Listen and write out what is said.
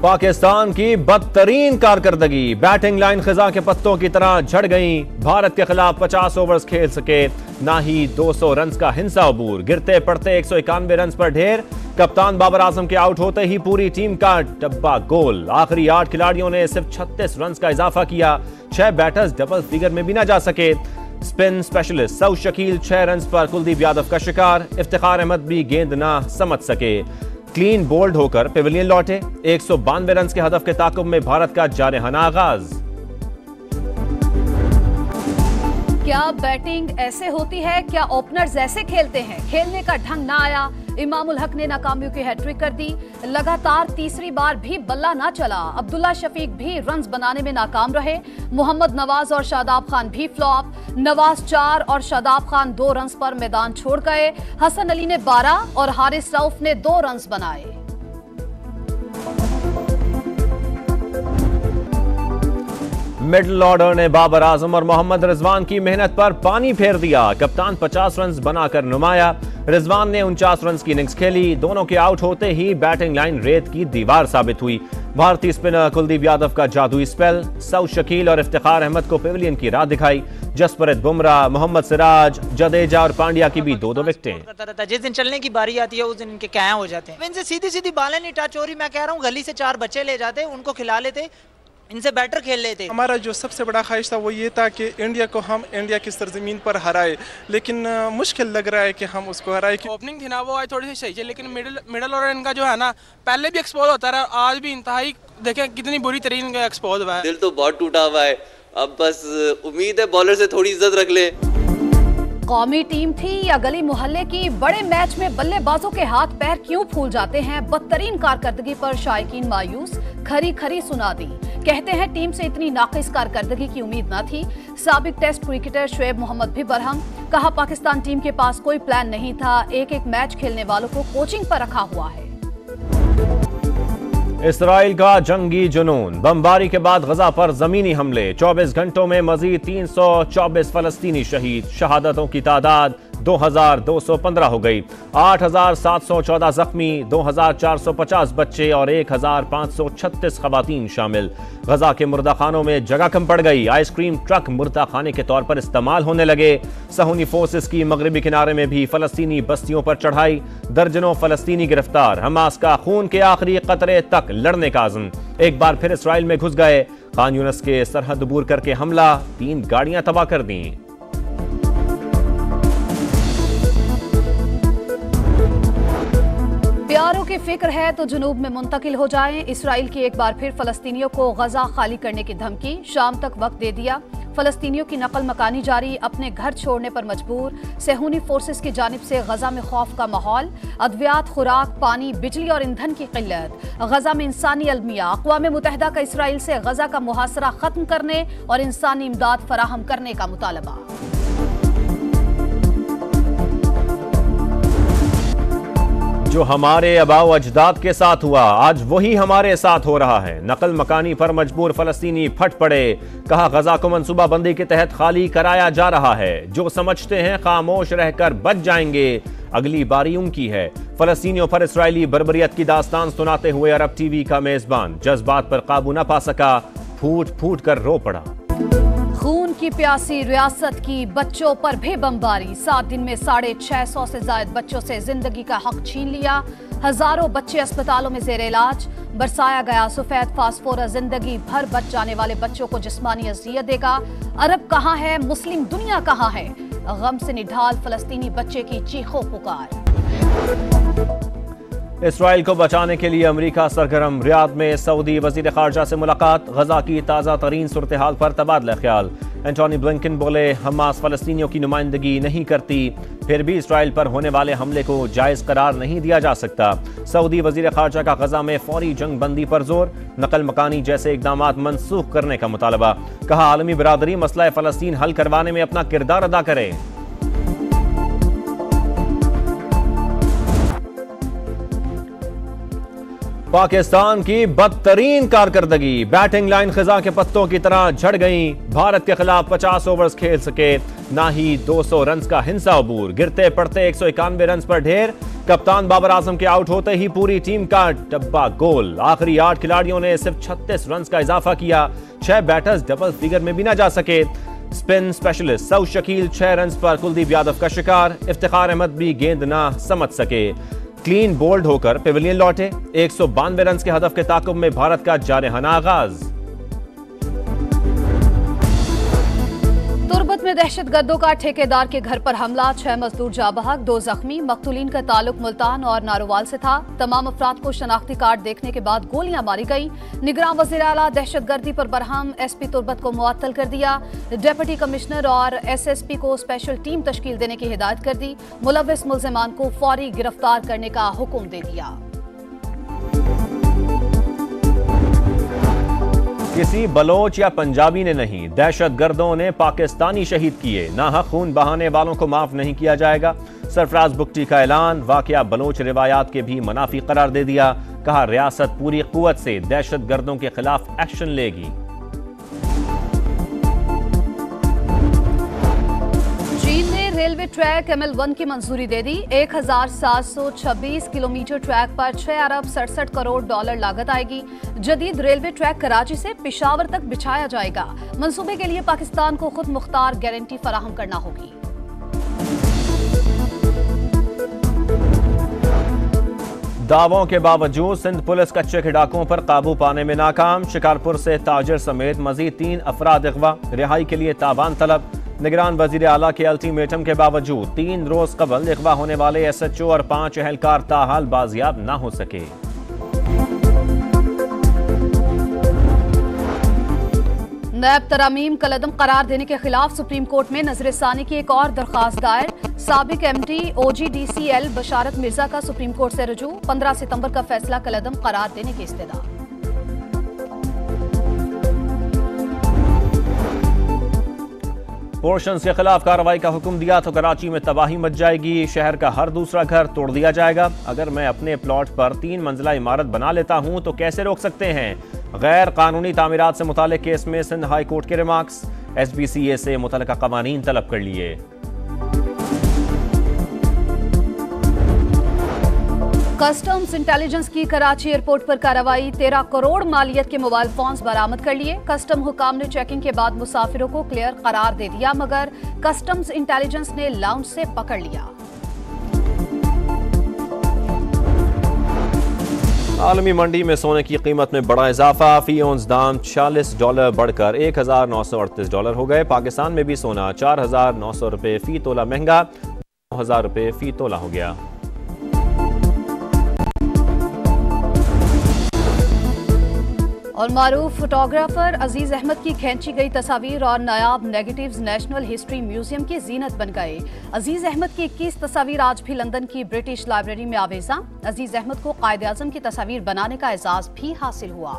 पाकिस्तान की बदतरीन कारकर्दगी, batting line खिजा के पत्तों की तरह झड़ गई। भारत के खिलाफ 50 ओवर्स खेल सके, ना ही 200 रन का हिंसा अबूर। गिरते पड़ते 191 रन पर ढेर। कप्तान बाबर आजम के आउट होते ही पूरी टीम का डब्बा गोल। आखिरी 8 खिलाड़ियों ने सिर्फ 36 रन का इजाफा किया। 6 बैटर्स डबल फिगर में भी ना जा सके। Spin specialist Saud Shakeel 6 run पर कुलदीप यादव का शिकार। इफ्तिखार अहमद भी गेंद ना समझ सके। क्लीन बोल्ड होकर पेविलियन लौटे। 192 रन के हदफ के ताकुब में भारत का जारहाना आगाज। क्या बैटिंग ऐसे होती है? क्या ओपनर्स ऐसे खेलते हैं? खेलने का ढंग ना आया। इमामुल हक ने नाकामियों की हैट्रिक कर दी। लगातार तीसरी बार भी बल्ला ना चला। अब्दुल्ला शफीक भी रन्स बनाने में नाकाम रहे। मोहम्मद नवाज और शादाब खान भी फ्लॉप। नवाज 4 और शादाब खान 2 रन्स पर मैदान छोड़ गए। हसन अली ने 12 और हारिस रऊफ ने 2 रन्स बनाए। मिडिल ऑर्डर ने बाबर आजम और मोहम्मद रिजवान की मेहनत पर पानी फेर दिया। कप्तान 50 रन बनाकर नुमाया। रिजवान ने 49 रन की इनिंग्स खेली। दोनों के आउट होते ही बैटिंग लाइन रेत की दीवार साबित हुई। भारतीय स्पिनर कुलदीप यादव का जादुई स्पेल। सऊद शकील और इफ्तिखार अहमद को पेविलियन की राह दिखाई। जसप्रीत बुमराह, मोहम्मद सिराज, जडेजा और पांड्या की भी 2-2 विकेटें। जिस दिन चलने की बारी आती है उस दिन इनके क्या हो जाते हैं। इनसे सीधी सीधी बालें नहीं टच हो रही। मैं कह रहा हूँ गली से 4 बच्चे ले जाते, उनको खिला लेते, इनसे बैटर खेल लेते। हमारा जो सबसे बड़ा ख्वाहिश था वो ये था कि इंडिया को हम इंडिया की सरजमीन पर हराए, लेकिन मुश्किल लग रहा है कि हम उसको हराए। ओपनिंग थी ना वो आज थोड़ी सी सही है, लेकिन मिडल ऑर्डर इनका जो है ना पहले भी एक्सपोज होता रहा, आज भी इंतहाई देखें कितनी बुरी तरीन एक्सपोज हुआ है। दिल तो बहुत टूटा हुआ है। अब बस उम्मीद है बॉलर से थोड़ी इज्जत रख ले। कौमी टीम थी या गली मोहल्ले की, बड़े मैच में बल्लेबाजों के हाथ पैर क्यों फूल जाते हैं? बदतरीन कारकर्दगी पर शायकीन मायूस। खरी खरी सुना दी। कहते हैं टीम से इतनी नाकिस कारकर्दगी की उम्मीद न थी। साबिक टेस्ट क्रिकेटर शुएब मोहम्मद भी बरहम। कहा पाकिस्तान टीम के पास कोई प्लान नहीं था। एक मैच खेलने वालों को कोचिंग पर रखा हुआ है। इसराइल का जंगी जुनून। बमबारी के बाद गजा पर जमीनी हमले। 24 घंटों में मजीद 324 फलस्तीनी शहीद। शहादतों की तादाद 2215 हो गई। 8714 जख्मी, 2450 बच्चे और 1536 खवातीन शामिल। गजा के मुर्दा खानों में जगह कम पड़ गई। आइसक्रीम ट्रक मुर्दा खाने के तौर पर इस्तेमाल होने लगे। सहूनी फोर्सेस की मगरबी किनारे में भी फलस्तीनी बस्तियों पर चढ़ाई। दर्जनों फलस्तीनी गिरफ्तार। हमास का खून के आखिरी कतरे तक लड़ने का आज़म। एक बार फिर इसराइल में घुस गए। खान यूनिस के सरहद अबूर करके हमला। 3 गाड़ियां तबाह कर दी। प्यारों की फिक्र है तो जुनूब में मुंतकिल हो जाएं। इसराइल की एक बार फिर फलस्तीनियों को गजा खाली करने की धमकी। शाम तक वक्त दे दिया। फलस्तीनियों की नकल मकानी जारी। अपने घर छोड़ने पर मजबूर। सेहूनी फोर्सेस की जानिब से गजा में खौफ का माहौल। अद्वियात, खुराक, पानी, बिजली और ईंधन की किल्लत। गजा में इंसानी अलमिया। अक़वाम मुत्तहिदा का इसराइल से गजा का मुहासरा खत्म करने और इंसानी इमदाद फराहम करने का मुतालबा। जो हमारे आबाओ अजदाद के साथ हुआ आज वही हमारे साथ हो रहा है। नकल मकानी पर मजबूर फलस्तीनी फट पड़े। कहा गजा को मंसूबाबंदी के तहत खाली कराया जा रहा है। जो समझते हैं खामोश रहकर बच जाएंगे, अगली बारी उनकी है। फलस्तीनियों पर इसराइली बर्बरियत की दास्तान सुनाते हुए अरब टीवी का मेजबान जज्बात पर काबू न पा सका। फूट फूट कर रो पड़ा। खून की प्यासी रियासत की बच्चों पर भी बमबारी। 7 दिन में 650 से ज्यादा बच्चों से जिंदगी का हक छीन लिया। हजारों बच्चे अस्पतालों में जेर इलाज। बरसाया गया सफेद फास्फोरस। जिंदगी भर बच जाने वाले बच्चों को जिस्मानी अज़ियत देगा। अरब कहाँ है? मुस्लिम दुनिया कहाँ है? गम से निढाल फलस्तीनी बच्चे की चीखों पुकार। इसराइल को बचाने के लिए अमेरिका सरगर्म। रियाद में सऊदी वजीर खारजा से मुलाकात। गजा की ताज़ा तरीन सूरत हाल पर तबादला ख्याल। एंटोनी ब्लिंकन बोले हमास फलस्तीनियों की नुमाइंदगी नहीं करती, फिर भी इसराइल पर होने वाले हमले को जायज़ करार नहीं दिया जा सकता। सऊदी वजीर खारजा का गजा में फौरी जंग बंदी पर जोर। नकल मकानी जैसे इकदाम मनसूख करने का मुतालबा। कहा आलमी बिरादरी मसला फलस्तीन हल करवाने में अपना किरदार अदा करे। पाकिस्तान की बदतरीन कारकर्दगी, बैटिंग लाइन खिजा के पत्तों की तरह झड़ गई। भारत के खिलाफ 50 ओवर्स खेल सके, ना ही 200 रन का हिंसा अबूर। गिरते पड़ते 191 रन पर ढेर। कप्तान बाबर आजम के आउट होते ही पूरी टीम का डब्बा गोल। आखिरी 8 खिलाड़ियों ने सिर्फ 36 रन का इजाफा किया। 6 बैटर्स डबल फिगर में भी ना जा सके। Spin specialist Saud Shakeel 6 run पर कुलदीप यादव का शिकार। इफ्तिखार अहमद भी गेंद ना समझ सके। क्लीन बोल्ड होकर पेविलियन लौटे। 192 रन के हदफ के ताकुब में भारत का जारहाना आगाज। तुर्बत में दहशतगर्दों का ठेकेदार के घर पर हमला, 6 मजदूर जाँ बहक, 2 जख्मी। मकतूलीन का ताल्लुक मुल्तान और नारोवाल से था। तमाम अफराद को शनाख्ती कार्ड देखने के बाद गोलियां मारी गई। निगरान वज़ीर आला दहशतगर्दी पर बरहम, एसपी तुर्बत को मुअत्तल कर दिया। डिप्टी कमिश्नर और एसएसपी को स्पेशल टीम तश्कील देने की हिदायत कर दी। मुलव्विस मुल्ज़िमान को फौरी गिरफ्तार करने का हुक्म दे दिया। किसी बलोच या पंजाबी ने नहीं, दहशतगर्दों ने पाकिस्तानी शहीद किए। नाहक खून बहाने वालों को माफ नहीं किया जाएगा। सरफराज बुगटी का ऐलान, वाकया बलोच रिवायात के भी मनाफी करार दे दिया। कहा रियासत पूरी कुव्वत से दहशतगर्दों के खिलाफ एक्शन लेगी। चीन ने रेलवे ट्रैक ML1 की मंजूरी दे दी। 1726 किलोमीटर ट्रैक पर 6 अरब 67 करोड़ डॉलर लागत आएगी। जदीद रेलवे ट्रैक कराची से पेशावर तक बिछाया जाएगा। मंसूबे के लिए पाकिस्तान को खुद मुख्तार गारंटी फराहम करना होगी। दावों के बावजूद सिंध पुलिस कच्चे के डाकुओं पर काबू पाने में नाकाम। शिकारपुर से ताजिर समेत मजीद 3 अफराद अगवा, रिहाई के लिए ताबान तलब। निगरान वजीर आला के अल्टीमेटम के बावजूद 3 रोज कबल अगवा होने वाले SHO और 5 एहलकार ताहाल बाजियाब न हो सके। नैब तरामीम कलदम करार देने के खिलाफ सुप्रीम कोर्ट में नजरसानी की एक और दरखास्त दायर। साबिक MD OGDCL बशारत मिर्जा का सुप्रीम कोर्ट से रुजू। 15 सितंबर का फैसला कलदम करार देने की इस्तदा। पोर्शंस के खिलाफ कार्रवाई का हुक्म दिया तो कराची में तबाही मच जाएगी। शहर का हर दूसरा घर तोड़ दिया जाएगा। अगर मैं अपने प्लॉट पर 3 मंजिला इमारत बना लेता हूं तो कैसे रोक सकते हैं? गैर कानूनी तामीरात से मुताल्लिक केस में सिंध हाई कोर्ट के रिमार्क्स। SBCA से मुतल्लिका कवानीन तलब कर लिए। कस्टम्स इंटेलिजेंस की कराची एयरपोर्ट पर कार्रवाई। 13 करोड़ मालियत के मोबाइल फोन्स बरामद कर लिए। कस्टम हुकाम ने चेकिंग के बाद मुसाफिरों को क्लियर करार दे दिया, मगर कस्टम्स इंटेलिजेंस ने लाउंज से पकड़ लिया। आलमी मंडी में सोने की कीमत में बड़ा इजाफा। फी औंस दाम $46 बढ़कर $1938 हो गए। पाकिस्तान में भी सोना $4900 फी तोला महंगा, $9000 फी तोला हो गया। और मारूफ फोटोग्राफर अजीज अहमद की खींची गई तस्वीर और नायाब नेगेटिव्स नेशनल हिस्ट्री म्यूजियम की जीनत बन गए। अजीज अहमद की 21 तस्वीर आज भी लंदन की ब्रिटिश लाइब्रेरी में आवेजा। अजीज अहमद को कायद आजम की तस्वीर बनाने का एजाज भी हासिल हुआ।